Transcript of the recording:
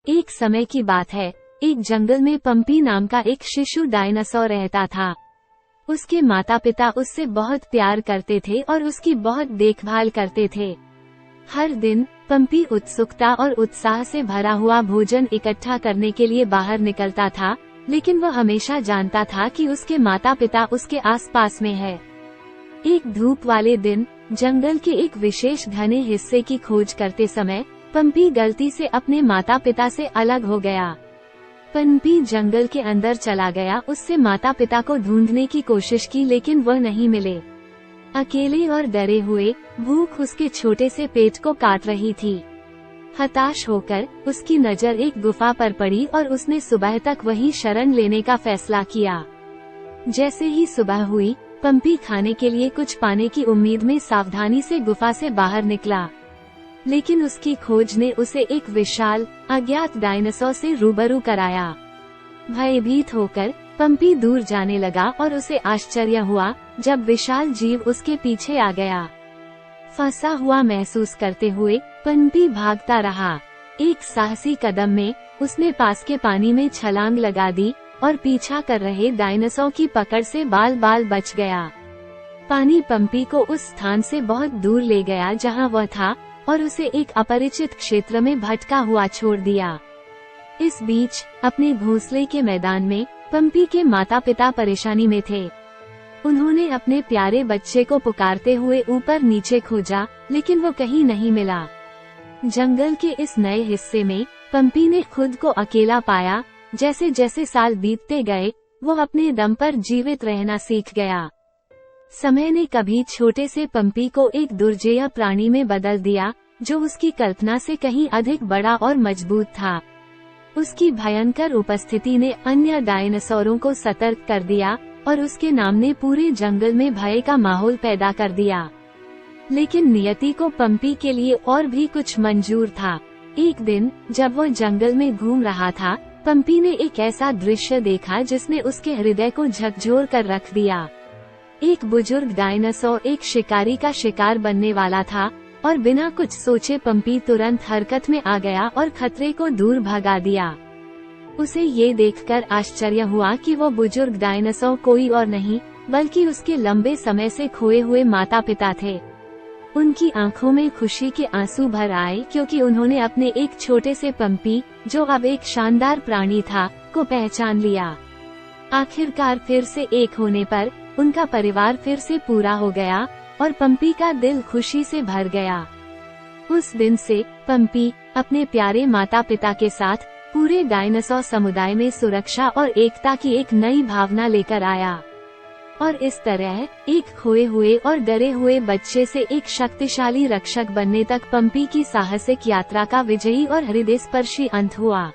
एक समय की बात है, एक जंगल में पंपी नाम का एक शिशु डायनासोर रहता था। उसके माता पिता उससे बहुत प्यार करते थे और उसकी बहुत देखभाल करते थे। हर दिन पंपी उत्सुकता और उत्साह से भरा हुआ भोजन इकट्ठा करने के लिए बाहर निकलता था, लेकिन वह हमेशा जानता था कि उसके माता पिता उसके आसपास में है। एक धूप वाले दिन जंगल के एक विशेष घने हिस्से की खोज करते समय पंपी गलती से अपने माता पिता से अलग हो गया। पंपी जंगल के अंदर चला गया, उससे माता पिता को ढूंढने की कोशिश की, लेकिन वह नहीं मिले। अकेले और डरे हुए भूख उसके छोटे से पेट को काट रही थी। हताश होकर उसकी नजर एक गुफा पर पड़ी और उसने सुबह तक वहीं शरण लेने का फैसला किया। जैसे ही सुबह हुई, पंपी खाने के लिए कुछ पाने की उम्मीद में सावधानी से गुफा से बाहर निकला, लेकिन उसकी खोज ने उसे एक विशाल अज्ञात डायनासोर से रूबरू कराया। भयभीत होकर पंपी दूर जाने लगा और उसे आश्चर्य हुआ जब विशाल जीव उसके पीछे आ गया। फंसा हुआ महसूस करते हुए पंपी भागता रहा। एक साहसी कदम में उसने पास के पानी में छलांग लगा दी और पीछा कर रहे डायनासोर की पकड़ से बाल बाल बच गया। पानी पंपी को उस स्थान से बहुत दूर ले गया जहां वह था और उसे एक अपरिचित क्षेत्र में भटका हुआ छोड़ दिया। इस बीच अपने घोंसले के मैदान में पंपी के माता पिता परेशानी में थे। उन्होंने अपने प्यारे बच्चे को पुकारते हुए ऊपर नीचे खोजा, लेकिन वो कहीं नहीं मिला। जंगल के इस नए हिस्से में पंपी ने खुद को अकेला पाया। जैसे जैसे साल बीतते गए, वो अपने दम पर जीवित रहना सीख गया। समय ने कभी छोटे से पंपी को एक दुर्जेय प्राणी में बदल दिया, जो उसकी कल्पना से कहीं अधिक बड़ा और मजबूत था। उसकी भयंकर उपस्थिति ने अन्य डायनासोरों को सतर्क कर दिया और उसके नाम ने पूरे जंगल में भय का माहौल पैदा कर दिया। लेकिन नियति को पंपी के लिए और भी कुछ मंजूर था। एक दिन जब वो जंगल में घूम रहा था, पंपी ने एक ऐसा दृश्य देखा जिसने उसके हृदय को झकझोर कर रख दिया। एक बुजुर्ग डायनासोर एक शिकारी का शिकार बनने वाला था और बिना कुछ सोचे पंपी तुरंत हरकत में आ गया और खतरे को दूर भगा दिया। उसे ये देखकर आश्चर्य हुआ कि वो बुजुर्ग डायनासोर कोई और नहीं बल्कि उसके लंबे समय से खोए हुए माता पिता थे। उनकी आंखों में खुशी के आंसू भर आए, क्योंकि उन्होंने अपने एक छोटे से पंपी, जो अब एक शानदार प्राणी था, को पहचान लिया। आखिरकार फिर से एक होने पर उनका परिवार फिर से पूरा हो गया और पंपी का दिल खुशी से भर गया। उस दिन से पंपी अपने प्यारे माता पिता के साथ पूरे डायनासोर समुदाय में सुरक्षा और एकता की एक नई भावना लेकर आया। और इस तरह एक खोए हुए और डरे हुए बच्चे से एक शक्तिशाली रक्षक बनने तक पंपी की साहसिक यात्रा का विजयी और हृदयस्पर्शी अंत हुआ।